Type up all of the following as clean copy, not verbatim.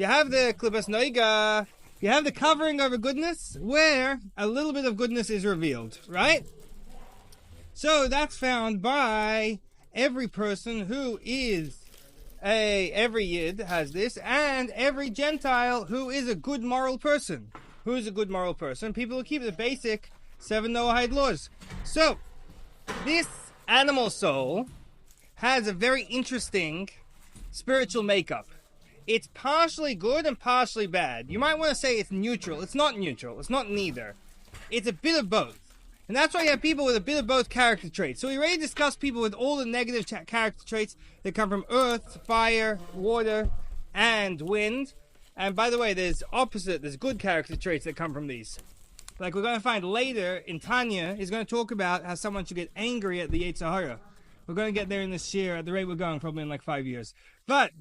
You have the klipas noiga, you have the covering over goodness, where a little bit of goodness is revealed, right? So that's found by every person who is every Yid has this, and every Gentile who is a good moral person. Who is a good moral person? People who keep the basic 7 Noahide laws. So, this animal soul has a very interesting spiritual makeup. It's partially good and partially bad. You might want to say it's neutral. It's not neutral. It's not neither. It's a bit of both. And that's why you have people with a bit of both character traits. So we already discussed people with all the negative character traits that come from earth, fire, water, and wind. And by the way, there's good character traits that come from these. Like we're going to find later in Tanya, he's going to talk about how someone should get angry at the Yetzer Hara. We're going to get there in this year at the rate we're going, probably in like 5 years. But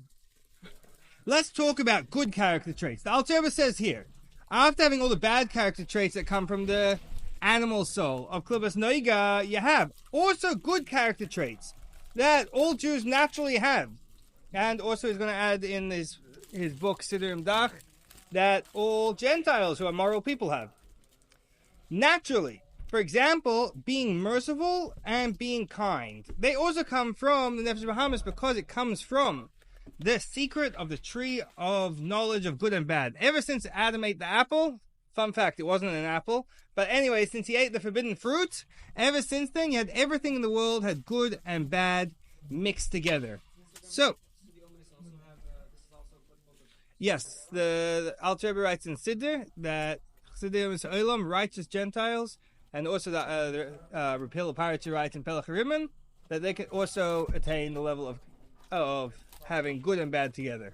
let's talk about good character traits. The Alter Rebbe says here, after having all the bad character traits that come from the animal soul of klipas noiga, you have also good character traits that all Jews naturally have. And also he's going to add in his book Siddur Dach that all Gentiles who are moral people have. Naturally, for example, being merciful and being kind. They also come from the Nefesh Bahamas because it comes from the secret of the tree of knowledge of good and bad. Ever since Adam ate the apple, fun fact, it wasn't an apple, but anyway, since he ate the forbidden fruit, ever since then, you had everything in the world had good and bad mixed together. So, yes, the Alter Rebbe writes in Siddur that Chassidim is Olam, righteous Gentiles, and also the Rapil Parachi writes in Pelech Rimmon, that they can also attain the level of having good and bad together.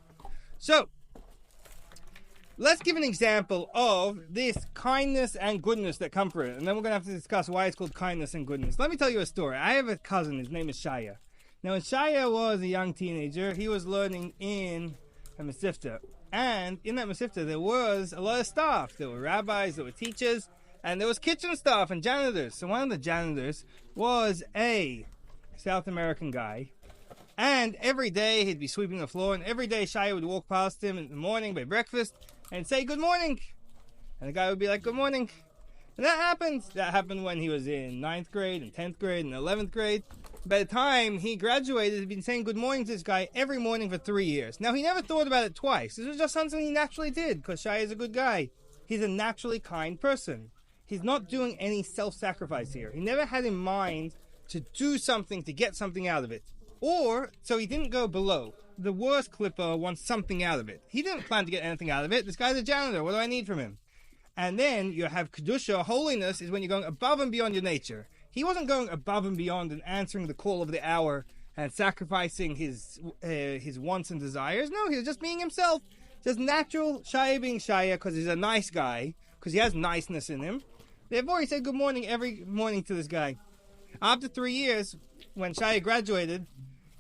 So, let's give an example of this kindness and goodness that come from it, and then we're going to have to discuss why it's called kindness and goodness. Let me tell you a story. I have a cousin, his name is Shaya. Now, when Shaya was a young teenager, he was learning in a Masifta. And in that Masifta, there was a lot of staff. There were rabbis, there were teachers, and there was kitchen staff and janitors. So one of the janitors was a South American guy. And every day he'd be sweeping the floor, and every day Shaya would walk past him in the morning by breakfast and say, "Good morning." And the guy would be like, "Good morning." And that happened. That happened when he was in 9th grade and 10th grade and 11th grade. By the time he graduated, he'd been saying good morning to this guy every morning for 3 years. Now, he never thought about it twice. This was just something he naturally did, because Shai is a good guy. He's a naturally kind person. He's not doing any self-sacrifice here. He never had in mind to do something to get something out of it. Or, so he didn't go below. The worst clipper wants something out of it. He didn't plan to get anything out of it. This guy's a janitor. What do I need from him? And then you have Kedusha, holiness, is when you're going above and beyond your nature. He wasn't going above and beyond and answering the call of the hour and sacrificing his wants and desires. No, he was just being himself. Just natural Shia being Shia because he's a nice guy, because he has niceness in him. Therefore, he said good morning every morning to this guy. After 3 years, when Shia graduated,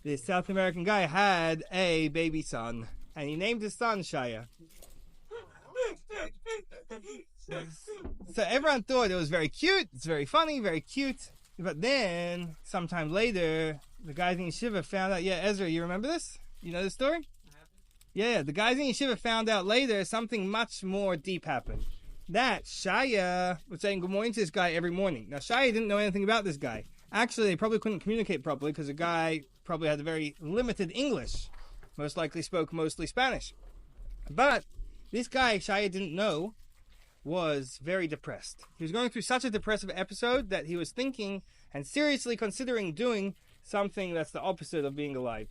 this South American guy had a baby son, and he named his son Shia. So everyone thought it was very cute, it's very funny, very cute. But then, sometime later, the guys in Yeshiva found out, yeah, Ezra, you remember this? You know the story? Yeah, the guys in Yeshiva found out later something much more deep happened. That Shaya was saying good morning to this guy every morning. Now, Shaya didn't know anything about this guy. Actually, they probably couldn't communicate properly because the guy probably had a very limited English. Most likely spoke mostly Spanish. But this guy, Shaya didn't know, was very depressed. He was going through such a depressive episode that he was thinking and seriously considering doing something that's the opposite of being alive.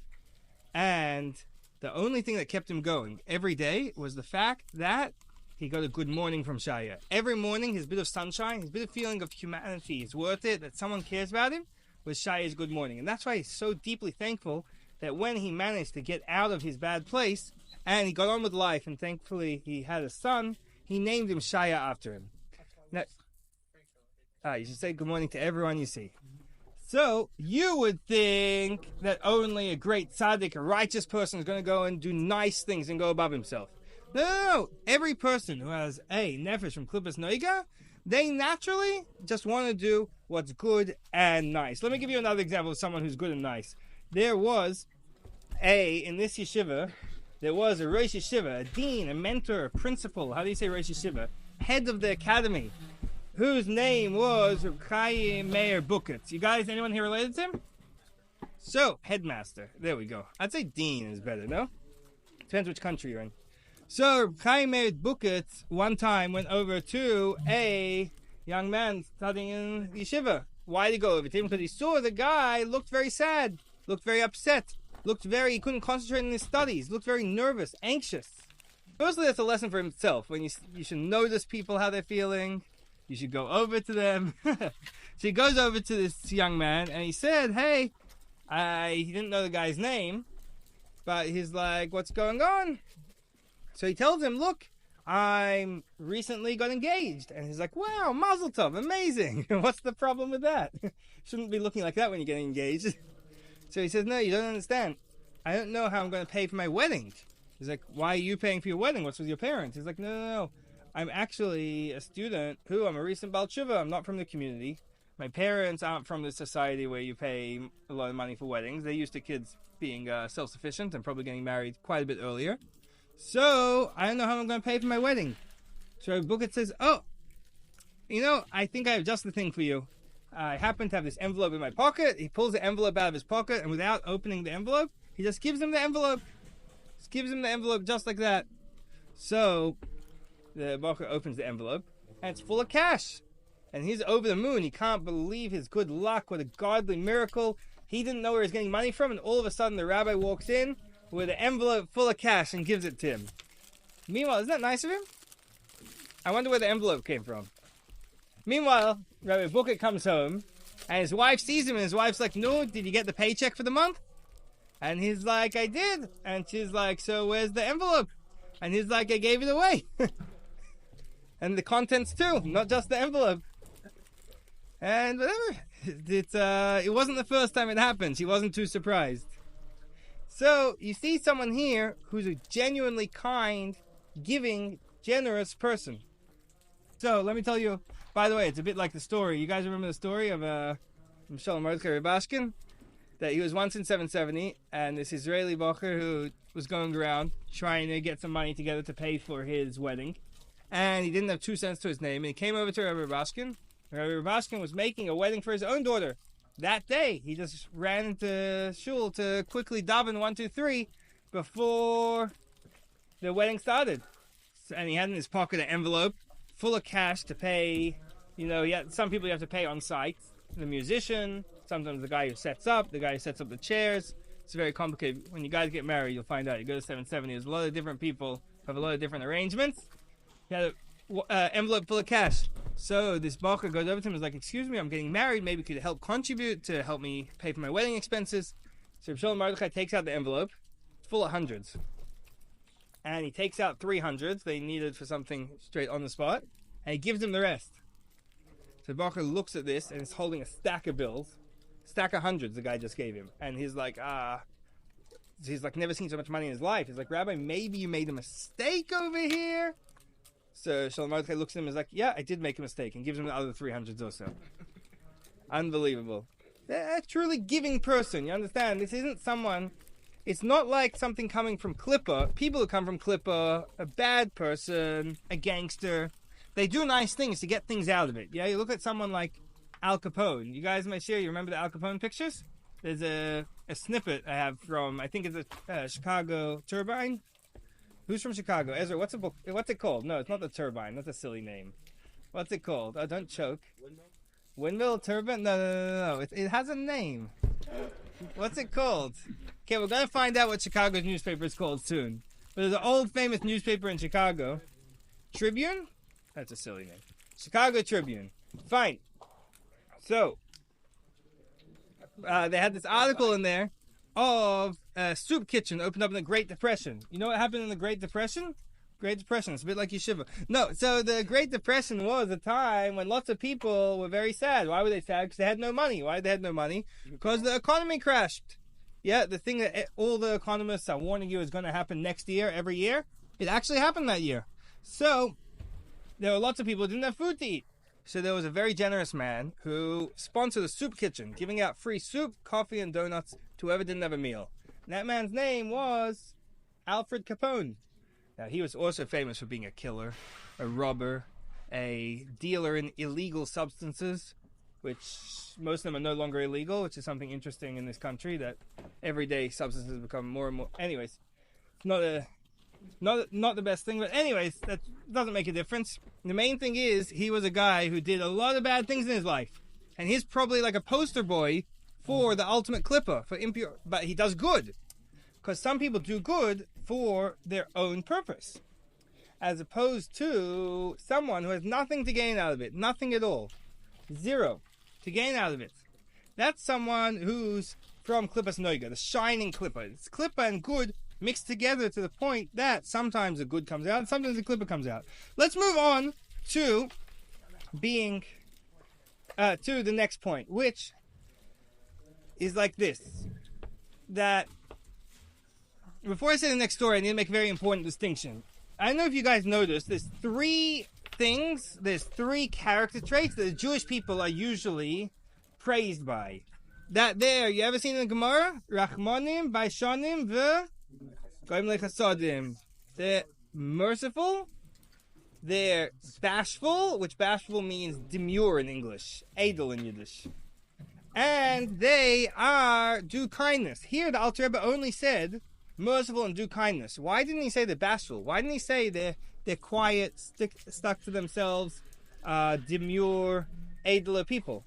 And the only thing that kept him going every day was the fact that he got a good morning from Shaya. Every morning, his bit of sunshine, his bit of feeling of humanity is worth it, that someone cares about him, was Shaya's good morning. And that's why he's so deeply thankful that when he managed to get out of his bad place and he got on with life, and thankfully he had a son, he named him Shaya after him. Now, you should say good morning to everyone you see. So, you would think that only a great tzaddik, a righteous person, is going to go and do nice things and go above himself. No. Every person who has a nefesh from klipas noiga, they naturally just want to do what's good and nice. Let me give you another example of someone who's good and nice. There was in this yeshiva, there was a Rosh Yeshiva, a dean, a mentor, a principal, how do you say Rosh Yeshiva? Head of the academy, whose name was Reb Chaim Meir Bukitz. You guys, anyone here related to him? So, headmaster. There we go. I'd say dean is better, no? Depends which country you're in. So, Reb Chaim Meir Bukitz one time went over to a young man studying in yeshiva. Why did he go over to him? Because he saw the guy looked very sad, looked very upset, he couldn't concentrate on his studies, looked very nervous, anxious. Firstly, that's a lesson for himself. When you should notice people, how they're feeling. You should go over to them. So he goes over to this young man and he said, hey, he didn't know the guy's name, but he's like, what's going on? So he tells him, look, I recently got engaged. And he's like, wow, mazel tov, amazing. What's the problem with that? Shouldn't be looking like that when you're getting engaged. So he says, no, you don't understand. I don't know how I'm going to pay for my wedding. He's like, why are you paying for your wedding? What's with your parents? He's like, no. I'm actually a student I'm a recent Baal Tshuva. I'm not from the community. My parents aren't from the society where you pay a lot of money for weddings. They're used to kids being self-sufficient and probably getting married quite a bit earlier. So, I don't know how I'm going to pay for my wedding. So Bukit says, I think I have just the thing for you. I happen to have this envelope in my pocket. He pulls the envelope out of his pocket, and without opening the envelope, he just gives him the envelope. Just gives him the envelope just like that. So, the Bacher opens the envelope, and it's full of cash. And he's over the moon. He can't believe his good luck. What a godly miracle. He didn't know where he was getting money from, and all of a sudden the rabbi walks in with an envelope full of cash and gives it to him. Meanwhile, isn't that nice of him? I wonder where the envelope came from. Meanwhile, Rabbi Bukit comes home, and his wife sees him, and his wife's like, no, did you get the paycheck for the month? And he's like, I did. And she's like, so where's the envelope? And he's like, I gave it away. And the contents too, not just the envelope. And whatever. It wasn't the first time it happened. She wasn't too surprised. So, you see someone here who's a genuinely kind, giving, generous person. So, let me tell you, by the way, it's a bit like the story. You guys remember the story of Shalom Mordechai Rebashkin? That he was once in 770, and this Israeli bacher who was going around trying to get some money together to pay for his wedding. And he didn't have 2 cents to his name, and he came over to Rabbi Rebashkin. Rabbi Rebashkin was making a wedding for his own daughter. That day, he just ran into shul to quickly daven 1, 2, 3 before the wedding started. And he had in his pocket an envelope full of cash to pay. Some people you have to pay on site. The musician, sometimes the guy who sets up, the chairs. It's very complicated. When you guys get married, you'll find out. You go to 770, there's a lot of different people who have a lot of different arrangements. He had an envelope full of cash. So this bacher goes over to him and is like, excuse me, I'm getting married. Maybe you could help contribute to help me pay for my wedding expenses. So Shalom Mordechai takes out the envelope. It's full of hundreds. And he takes out 3 hundreds they needed for something straight on the spot. And he gives them the rest. So Bacher looks at this and is holding a stack of bills. Stack of hundreds the guy just gave him. And he's like, never seen so much money in his life. He's like, Rabbi, maybe you made a mistake over here? So Shalom Mordechai looks at him and is like, yeah, I did make a mistake, and gives him the other 300s or so. Unbelievable. They're a truly giving person, you understand? This isn't someone, it's not like something coming from Klippa. People who come from Klippa, a bad person, a gangster, they do nice things to get things out of it. Yeah, you look at someone like Al Capone. You guys might share, you remember the Al Capone pictures? There's a snippet I have from, I think it's a Chicago Turbine. Who's from Chicago? Ezra, what's it called? No, it's not the Turbine. That's a silly name. What's it called? Oh, don't choke. Windmill Turbine? No. It has a name. What's it called? Okay, we're going to find out what Chicago's newspaper is called soon. But there's an old famous newspaper in Chicago. Tribune? That's a silly name. Chicago Tribune. Fine. So, they had this article in there of a soup kitchen opened up in the Great Depression. You know what happened in the Great Depression? Great Depression, it's a bit like yeshiva. No, so the Great Depression was a time when lots of people were very sad. Why were they sad? Because they had no money. Why did they have no money? Because the economy crashed. Yeah, the thing that all the economists are warning you is going to happen next year, every year, it actually happened that year. So, there were lots of people who didn't have food to eat. So there was a very generous man who sponsored a soup kitchen, giving out free soup, coffee, and donuts to whoever didn't have a meal. And that man's name was Alfred Capone. Now, he was also famous for being a killer, a robber, a dealer in illegal substances, which most of them are no longer illegal, which is something interesting in this country, that every day substances become more and more. Anyways, not the best thing, but anyways, that doesn't make a difference. The main thing is, he was a guy who did a lot of bad things in his life, and he's probably like a poster boy for the ultimate clipper, for impure, but he does good. Because some people do good for their own purpose, as opposed to someone who has nothing to gain out of it, nothing at all, zero to gain out of it. That's someone who's from Klippas Noiga, the shining clipper. It's clipper and good mixed together to the point that sometimes the good comes out and sometimes the clipper comes out. Let's move on to being to the next point, which is like this. That before I say the next story, I need to make a very important distinction. I don't know if you guys noticed, there's three character traits that the Jewish people are usually praised by. That there, you ever seen in the Gemara? Rachmanim, Baishanim, Goim Lechasadim. They're merciful, they're bashful, which bashful means demure in English, edel in Yiddish. And they do kindness. Here the Alter Rebbe only said merciful and do kindness. Why didn't he say they're bashful? Why didn't he say they're quiet, stuck to themselves, demure, edler people?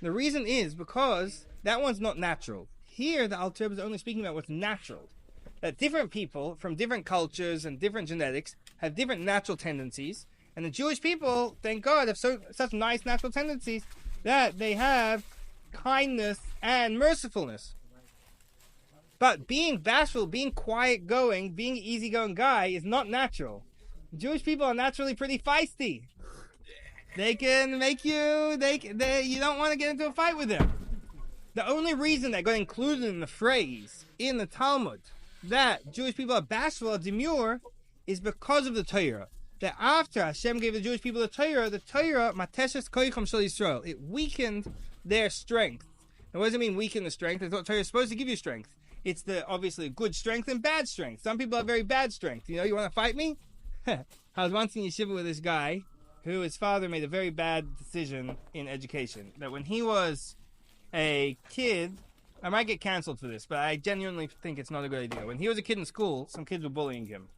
The reason is because that one's not natural. Here the Alter Rebbe is only speaking about what's natural. That different people from different cultures and different genetics have different natural tendencies, and the Jewish people, thank God, have such nice natural tendencies that they have kindness and mercifulness. But being bashful, being quiet-going, being an easygoing guy is not natural. Jewish people are naturally pretty feisty. They can make you, you don't want to get into a fight with them. The only reason that got included in the phrase in the Talmud that Jewish people are bashful or demure is because of the Torah. That after Hashem gave the Jewish people the Torah, mateshes koicham shel Yisrael, it weakened their strength. Now, what does it mean, weaken the strength? I thought Torah is supposed to give you strength. It's obviously good strength and bad strength. Some people have very bad strength. You want to fight me? I was once in yeshiva with this guy who his father made a very bad decision in education. That when he was a kid, I might get canceled for this, but I genuinely think it's not a good idea. When he was a kid in school, some kids were bullying him.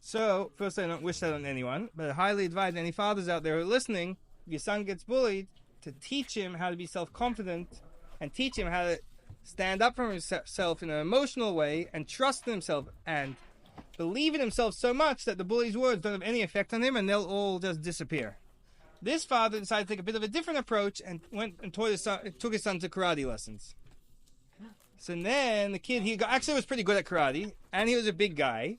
So, first, I don't wish that on anyone, but I highly advise any fathers out there who are listening, if your son gets bullied, to teach him how to be self-confident and teach him how to stand up for himself in an emotional way and trust in himself and believe in himself so much that the bully's words don't have any effect on him and they'll all just disappear. This father decided to take a bit of a different approach and went and took his son to karate lessons. So then the kid, actually was pretty good at karate, and he was a big guy.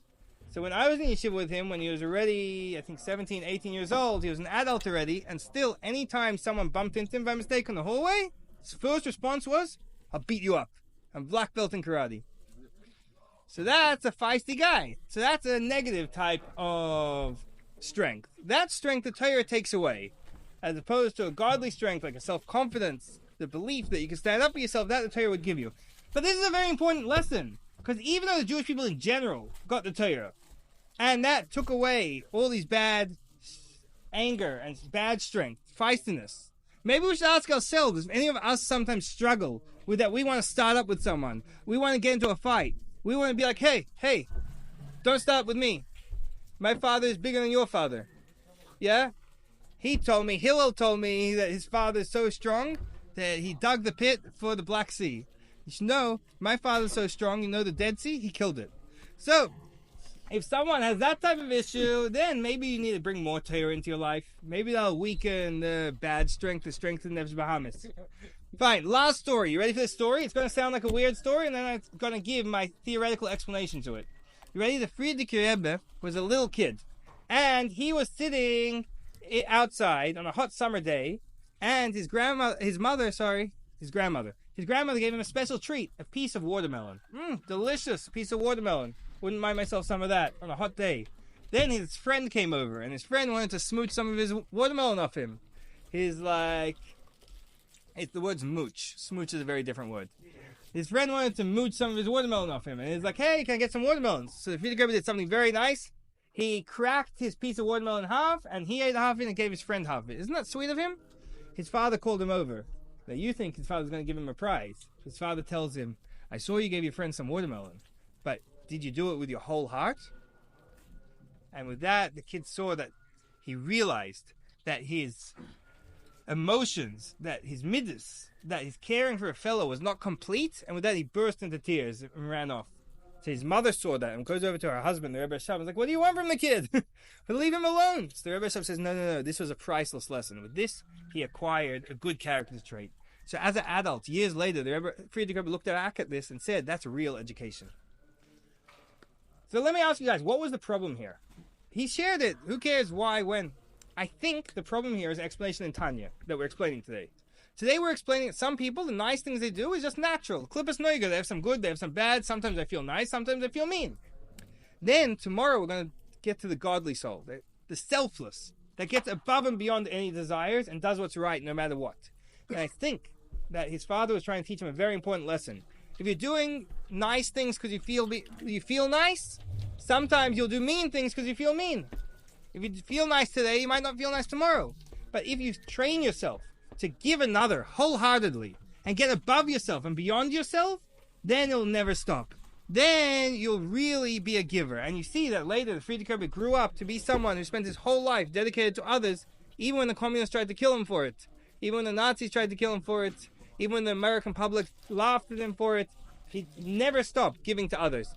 So when I was in yeshiva with him, when he was already, I think 17, 18 years old, he was an adult already, and still, anytime someone bumped into him by mistake in the hallway, his first response was, I'll beat you up. I'm black belt in karate. So that's a feisty guy. So that's a negative type of strength. That strength the Torah takes away, as opposed to a godly strength, like a self-confidence, the belief that you can stand up for yourself, that the Torah would give you. But this is a very important lesson, because even though the Jewish people in general got the Torah, and that took away all these bad anger and bad strength, feistiness, maybe we should ask ourselves, if any of us sometimes struggle with that, we want to start up with someone, we want to get into a fight, we want to be like, hey, don't start with me. My father is bigger than your father. Yeah? Hillel told me that his father is so strong that he dug the pit for the Black Sea. You should know, my father's so strong, the Dead Sea, he killed it. So, if someone has that type of issue, then maybe you need to bring more Torah into your life. Maybe that'll weaken the bad strength, the strength of Nefesh Bahamis. Fine, last story. You ready for this story? It's going to sound like a weird story, and then I'm going to give my theoretical explanation to it. You ready? The Frierdiker Rebbe was a little kid, and he was sitting outside on a hot summer day, and his grandmother gave him a special treat, a piece of watermelon. Delicious piece of watermelon. Wouldn't mind myself some of that on a hot day. Then his friend came over, and his friend wanted to smooch some of his watermelon off him. The word's mooch. Smooch is a very different word. His friend wanted to mooch some of his watermelon off him, and he's like, hey, can I get some watermelons? So the Frierdiker Rebbe did something very nice. He cracked his piece of watermelon in half, and he ate half of it and gave his friend half of it. Isn't that sweet of him? His father called him over. Now you think his father's going to give him a prize. His father tells him, I saw you gave your friend some watermelon, but did you do it with your whole heart? And with that, the kid saw that he realized that his emotions, that his midas, that his caring for a fellow was not complete, and with that he burst into tears and ran off. So his mother saw that and goes over to her husband, the Rebbe Shab, and is like, what do you want from the kid? But leave him alone. So the Rebbe Shab says, no, this was a priceless lesson. With this, he acquired a good character trait. So as an adult, years later, the Frierdiker Rebbe looked back at this and said, that's real education. So let me ask you guys, what was the problem here? He shared it. Who cares why, when? I think the problem here is explanation in Tanya that we're explaining today. Today we're explaining that some people, the nice things they do is just natural. Klippus noiga, they have some good, they have some bad. Sometimes I feel nice, sometimes I feel mean. Then tomorrow we're going to get to the godly soul, the selfless, that gets above and beyond any desires and does what's right no matter what. And I think that his father was trying to teach him a very important lesson. If you're doing nice things because you feel nice, sometimes you'll do mean things because you feel mean. If you feel nice today, you might not feel nice tomorrow. But if you train yourself to give another wholeheartedly and get above yourself and beyond yourself, then it'll never stop. Then you'll really be a giver. And you see that later the Frierdiker Rebbe grew up to be someone who spent his whole life dedicated to others, even when the communists tried to kill him for it, even when the Nazis tried to kill him for it, even when the American public laughed at him for it. He never stopped giving to others.